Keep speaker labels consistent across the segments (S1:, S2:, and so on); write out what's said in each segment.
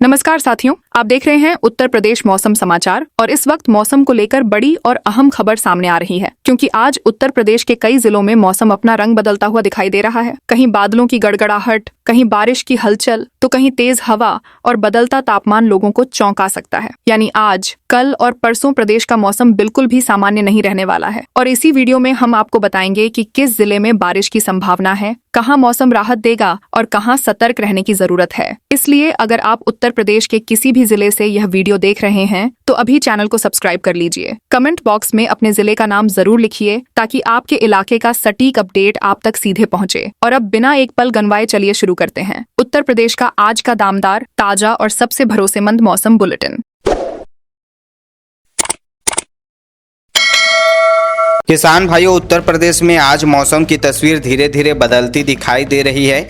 S1: नमस्कार साथियों, आप देख रहे हैं उत्तर प्रदेश मौसम समाचार और इस वक्त मौसम को लेकर बड़ी और अहम खबर सामने आ रही है क्योंकि आज उत्तर प्रदेश के कई जिलों में मौसम अपना रंग बदलता हुआ दिखाई दे रहा है। कहीं बादलों की गड़गड़ाहट, कहीं बारिश की हलचल तो कहीं तेज हवा और बदलता तापमान लोगों को चौंका सकता है। यानी आज, कल और परसों प्रदेश का मौसम बिल्कुल भी सामान्य नहीं रहने वाला है और इसी वीडियो में हम आपको बताएंगे कि किस जिले में बारिश की संभावना है, कहां मौसम राहत देगा और कहां सतर्क रहने की जरूरत है। इसलिए अगर आप उत्तर प्रदेश के किसी भी जिले से यह वीडियो देख रहे हैं तो अभी चैनल को सब्सक्राइब कर लीजिए। कमेंट बॉक्स में अपने जिले का नाम जरूर लिखिए ताकि आपके इलाके का सटीक अपडेट आप तक सीधे पहुंचे। और अब बिना एक पल गनवाए चलिए शुरू करते हैं उत्तर प्रदेश का आज का दामदार, ताजा और सबसे भरोसेमंद मौसम बुलेटिन।
S2: किसान भाइयों, उत्तर प्रदेश में आज मौसम की तस्वीर धीरे धीरे बदलती दिखाई दे रही है।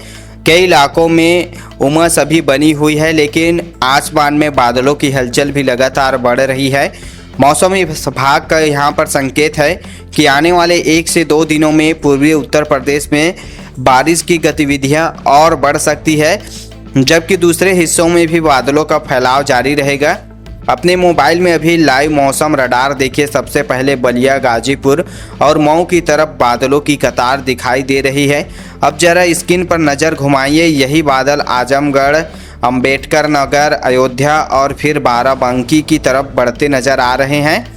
S2: कई इलाकों में उमस अभी बनी हुई है, लेकिन आसमान में बादलों की हलचल भी लगातार बढ़ रही है। मौसम विभाग का यहाँ पर संकेत है कि आने वाले 1 से 2 दिनों में पूर्वी उत्तर प्रदेश में बारिश की गतिविधियाँ और बढ़ सकती है, जबकि दूसरे हिस्सों में भी बादलों का फैलाव जारी रहेगा। अपने मोबाइल में अभी लाइव मौसम रडार देखिए। सबसे पहले बलिया, गाजीपुर और मऊ की तरफ बादलों की कतार दिखाई दे रही है। अब जरा स्क्रीन पर नज़र घुमाइए। यही बादल आजमगढ़, अंबेडकर नगर, अयोध्या और फिर बाराबंकी की तरफ बढ़ते नजर आ रहे हैं।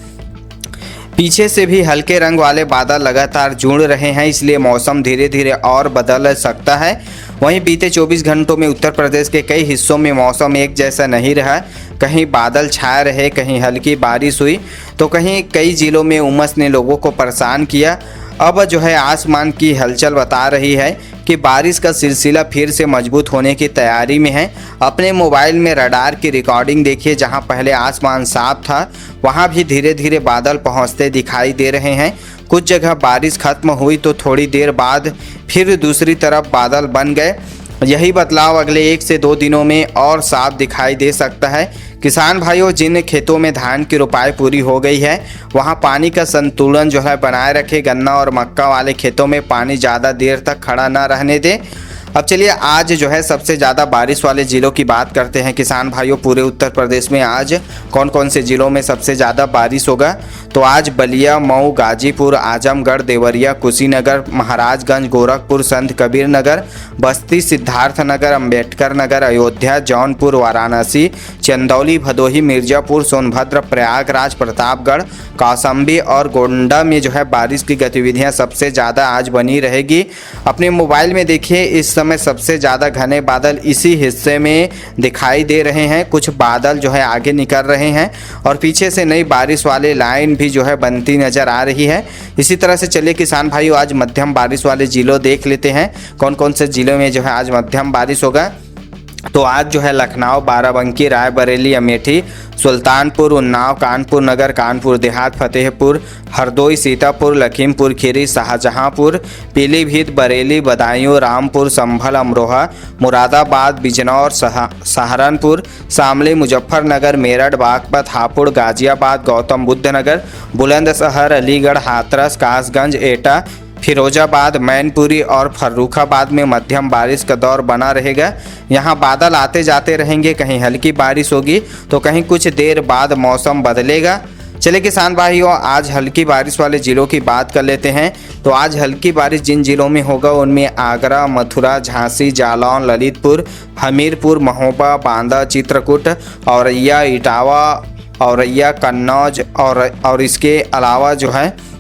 S2: पीछे से भी हल्के रंग वाले बादल लगातार जुड़ रहे हैं, इसलिए मौसम धीरे धीरे और बदल सकता है। वहीं बीते 24 घंटों में उत्तर प्रदेश के कई हिस्सों में मौसम एक जैसा नहीं रहा। कहीं बादल छाए रहे, कहीं हल्की बारिश हुई तो कहीं कई जिलों में उमस ने लोगों को परेशान किया। अब जो है आसमान की हलचल बता रही है कि बारिश का सिलसिला फिर से मजबूत होने की तैयारी में है। अपने मोबाइल में रडार की रिकॉर्डिंग देखिए। जहां पहले आसमान साफ था वहां भी धीरे धीरे बादल पहुंचते दिखाई दे रहे हैं। कुछ जगह बारिश खत्म हुई तो थोड़ी देर बाद फिर दूसरी तरफ बादल बन गए। यही बदलाव अगले 1 से 2 दिनों में और साफ दिखाई दे सकता है। किसान भाइयों, जिन खेतों में धान की रोपाई पूरी हो गई है वहां पानी का संतुलन जो है बनाए रखें। गन्ना और मक्का वाले खेतों में पानी ज़्यादा देर तक खड़ा न रहने दें। अब चलिए आज जो है सबसे ज़्यादा बारिश वाले ज़िलों की बात करते हैं। किसान भाइयों, पूरे उत्तर प्रदेश में आज कौन कौन से ज़िलों में सबसे ज़्यादा बारिश होगा? तो आज बलिया, मऊ, गाजीपुर, आजमगढ़, देवरिया, कुशीनगर, महाराजगंज, गोरखपुर, संत कबीर नगर, बस्ती, सिद्धार्थनगर, अंबेडकर नगर, अयोध्या, जौनपुर, वाराणसी, चंदौली, भदोही, मिर्जापुर, सोनभद्र, प्रयागराज, प्रतापगढ़, कौशाम्बी और गोंडा में जो है बारिश की गतिविधियाँ सबसे ज़्यादा आज बनी रहेगी। अपने मोबाइल में देखिए, इस समय सबसे ज़्यादा घने बादल इसी हिस्से में दिखाई दे रहे हैं। कुछ बादल जो है आगे निकल रहे हैं और पीछे से नई बारिश वाले लाइन भी जो है बनती नज़र आ रही है। इसी तरह से चलिए किसान भाइयों, आज मध्यम बारिश वाले ज़िलों देख लेते हैं कौन कौन से ज़िलों में जो है आज मध्यम बारिश होगा। तो आज जो है लखनऊ, बाराबंकी, रायबरेली, अमेठी, सुल्तानपुर, उन्नाव, कानपुर नगर, कानपुर देहात, फतेहपुर, हरदोई, सीतापुर, लखीमपुर खीरी, शाहजहांपुर, पीलीभीत, बरेली, बदायूं, रामपुर, संभल, अमरोहा, मुरादाबाद, बिजनौर, सहारनपुर, शामली, मुजफ्फरनगर, मेरठ, बागपत, हापुड़, गाजियाबाद, गौतम बुद्ध नगर, बुलंदशहर, अलीगढ़, हाथरस, कासगंज, एटा, फिरोजाबाद, मैनपुरी और फर्रुखाबाद में मध्यम बारिश का दौर बना रहेगा। यहाँ बादल आते जाते रहेंगे, कहीं हल्की बारिश होगी तो कहीं कुछ देर बाद मौसम बदलेगा। चलिए किसान भाइयों, आज हल्की बारिश वाले ज़िलों की बात कर लेते हैं। तो आज हल्की बारिश जिन ज़िलों में होगा उनमें आगरा, मथुरा, झांसी, जालौन, ललितपुर, हमीरपुर, महोबा, बांदा, चित्रकूट, औरैया, इटावा, औरैया, कन्नौज और इसके अलावा जो है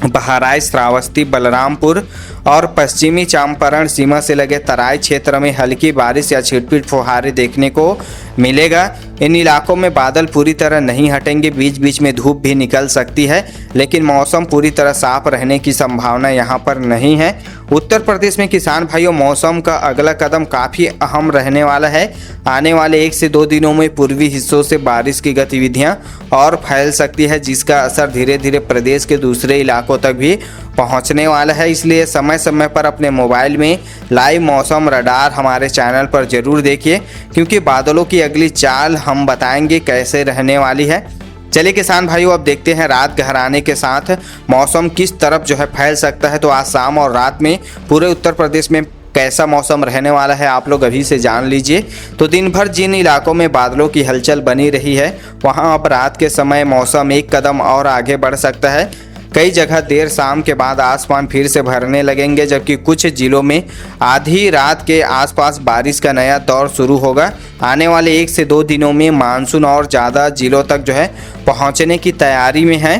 S2: बहराइच, श्रावस्ती, बलरामपुर और पश्चिमी चंपारण सीमा से लगे तराई क्षेत्र में हल्की बारिश या छिटपिट फुहारे देखने को मिलेगा। इन इलाकों में बादल पूरी तरह नहीं हटेंगे, बीच बीच में धूप भी निकल सकती है, लेकिन मौसम पूरी तरह साफ रहने की संभावना यहाँ पर नहीं है। उत्तर प्रदेश में किसान भाइयों, मौसम का अगला कदम काफ़ी अहम रहने वाला है। आने वाले 1 से 2 दिनों में पूर्वी हिस्सों से बारिश की गतिविधियाँ और फैल सकती है, जिसका असर धीरे धीरे प्रदेश के दूसरे इलाकों तक भी पहुंचने वाला है। इसलिए समय समय पर अपने मोबाइल में लाइव मौसम रडार हमारे चैनल पर जरूर देखिए, क्योंकि बादलों की अगली चाल हम बताएंगे कैसे रहने वाली है। चलिए किसान भाइयों, अब देखते हैं रात गहराने के साथ मौसम किस तरफ जो है फैल सकता है। तो आज शाम और रात में पूरे उत्तर प्रदेश में कैसा मौसम रहने वाला है आप लोग अभी से जान लीजिए। तो दिन भर जिन इलाकों में बादलों की हलचल बनी रही है वहां अब रात के समय मौसम एक कदम और आगे बढ़ सकता है। कई जगह देर शाम के बाद आसमान फिर से भरने लगेंगे, जबकि कुछ जिलों में आधी रात के आसपास बारिश का नया दौर शुरू होगा। आने वाले 1 से 2 दिनों में मानसून और ज़्यादा जिलों तक जो है पहुंचने की तैयारी में है,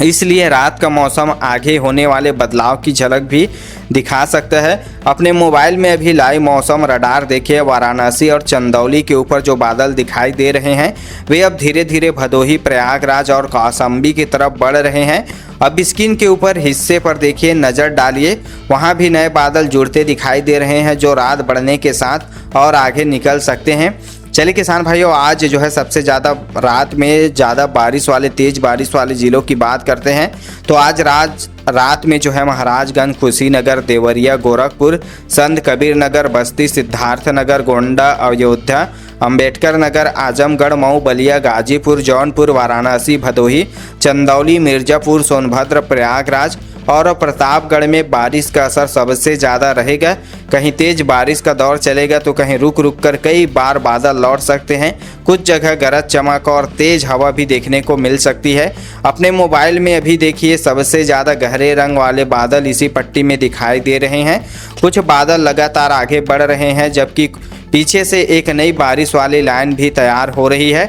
S2: इसलिए रात का मौसम आगे होने वाले बदलाव की झलक भी दिखा सकता है। अपने मोबाइल में अभी लाइव मौसम रडार देखिए। वाराणसी और चंदौली के ऊपर जो बादल दिखाई दे रहे हैं वे अब धीरे धीरे भदोही, प्रयागराज और कौशाम्बी की तरफ बढ़ रहे हैं। अब स्क्रीन के ऊपर हिस्से पर देखिए, नज़र डालिए, वहाँ भी नए बादल जुड़ते दिखाई दे रहे हैं जो रात बढ़ने के साथ और आगे निकल सकते हैं। चलिए किसान भाइयों, आज जो है सबसे ज़्यादा रात में ज़्यादा बारिश वाले, तेज़ बारिश वाले ज़िलों की बात करते हैं। तो आज रात में जो है महाराजगंज, कुशीनगर, देवरिया, गोरखपुर, संत कबीर नगर, बस्ती, सिद्धार्थनगर, गोंडा, अयोध्या, अंबेडकर नगर, आजमगढ़, मऊ, बलिया, गाजीपुर, जौनपुर, वाराणसी, भदोही, चंदौली, मिर्जापुर, सोनभद्र, प्रयागराज और प्रतापगढ़ में बारिश का असर सबसे ज़्यादा रहेगा। कहीं तेज बारिश का दौर चलेगा तो कहीं रुक रुक कर कई बार बादल लौट सकते हैं। कुछ जगह गरज चमक और तेज हवा भी देखने को मिल सकती है। अपने मोबाइल में अभी देखिए, सबसे ज़्यादा गहरे रंग वाले बादल इसी पट्टी में दिखाई दे रहे हैं। कुछ बादल लगातार आगे बढ़ रहे हैं, जबकि पीछे से एक नई बारिश वाली लाइन भी तैयार हो रही है।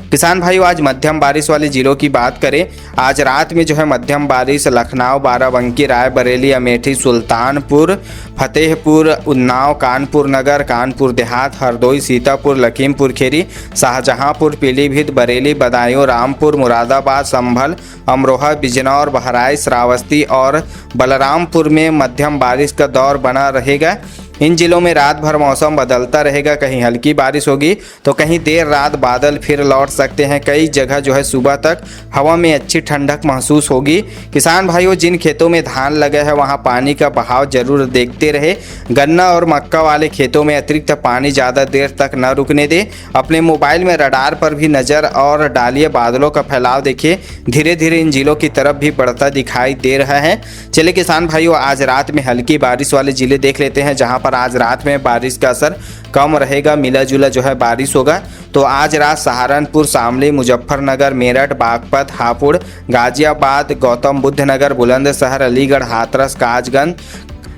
S2: किसान भाइयों, आज मध्यम बारिश वाले जिलों की बात करें, आज रात में जो है मध्यम बारिश लखनऊ, बाराबंकी, रायबरेली, अमेठी, सुल्तानपुर, फतेहपुर, उन्नाव, कानपुर नगर, कानपुर देहात, हरदोई, सीतापुर, लखीमपुर खीरी, शाहजहांपुर, पीलीभीत, बरेली, बदायूं, रामपुर, मुरादाबाद, संभल, अमरोहा, बिजनौर, बहराइच, श्रावस्ती और बलरामपुर में मध्यम बारिश का दौर बना रहेगा। इन जिलों में रात भर मौसम बदलता रहेगा, कहीं हल्की बारिश होगी तो कहीं देर रात बादल फिर लौट सकते हैं। कई जगह जो है सुबह तक हवा में अच्छी ठंडक महसूस होगी। किसान भाइयों, जिन खेतों में धान लगे हैं वहां पानी का बहाव जरूर देखते रहे। गन्ना और मक्का वाले खेतों में अतिरिक्त पानी ज़्यादा देर तक न रुकने दे। अपने मोबाइल में रडार पर भी नज़र और डालिए, बादलों का फैलाव देखिए, धीरे धीरे इन जिलों की तरफ भी बढ़ता दिखाई दे रहा है। चलिए किसान भाइयों, आज रात में हल्की बारिश वाले जिले देख लेते हैं जहाँ पर आज रात में बारिश का असर कम रहेगा, मिला जुला जो है बारिश होगा। तो आज रात सहारनपुर, शामली, मुजफ्फरनगर, मेरठ, बागपत, हापुड़, गाजियाबाद, गौतम बुद्ध नगर, बुलंदशहर, अलीगढ़, हाथरस, कासगंज,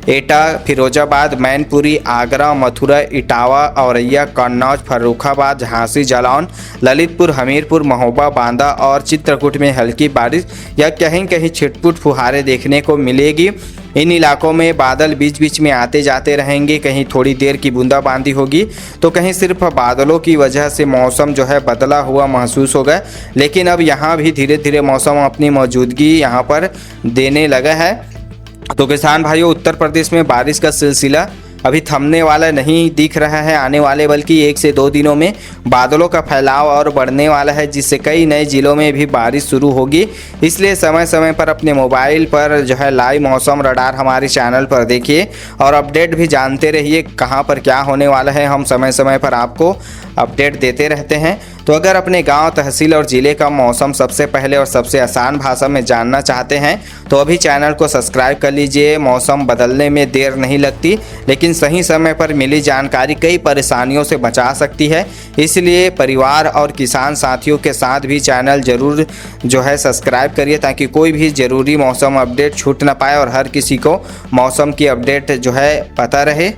S2: एटा, फिरोजाबाद, मैनपुरी, आगरा, मथुरा, इटावा, औरैया, कन्नौज, फर्रुखाबाद, झांसी, जालौन, ललितपुर, हमीरपुर, महोबा, बांदा और चित्रकूट में हल्की बारिश या कहीं कहीं छिटपुट फुहारें देखने को मिलेगी। इन इलाकों में बादल बीच बीच में आते जाते रहेंगे, कहीं थोड़ी देर की बूंदाबांदी होगी तो कहीं सिर्फ बादलों की वजह से मौसम जो है बदला हुआ महसूस होगा। लेकिन अब यहाँ भी धीरे धीरे मौसम अपनी मौजूदगी यहाँ पर देने लगा है। तो किसान भाइयों, उत्तर प्रदेश में बारिश का सिलसिला अभी थमने वाला नहीं दिख रहा है आने वाले, बल्कि 1 से 2 दिनों में बादलों का फैलाव और बढ़ने वाला है, जिससे कई नए जिलों में भी बारिश शुरू होगी। इसलिए समय समय पर अपने मोबाइल पर जो है लाइव मौसम रडार हमारे चैनल पर देखिए और अपडेट भी जानते रहिए कहाँ पर क्या होने वाला है। हम समय समय पर आपको अपडेट देते रहते हैं। तो अगर अपने गांव, तहसील और ज़िले का मौसम सबसे पहले और सबसे आसान भाषा में जानना चाहते हैं तो अभी चैनल को सब्सक्राइब कर लीजिए। मौसम बदलने में देर नहीं लगती, लेकिन सही समय पर मिली जानकारी कई परेशानियों से बचा सकती है। इसलिए परिवार और किसान साथियों के साथ भी चैनल जरूर जो है सब्सक्राइब करिए, ताकि कोई भी ज़रूरी मौसम अपडेट छूट ना पाए और हर किसी को मौसम की अपडेट जो है पता रहे।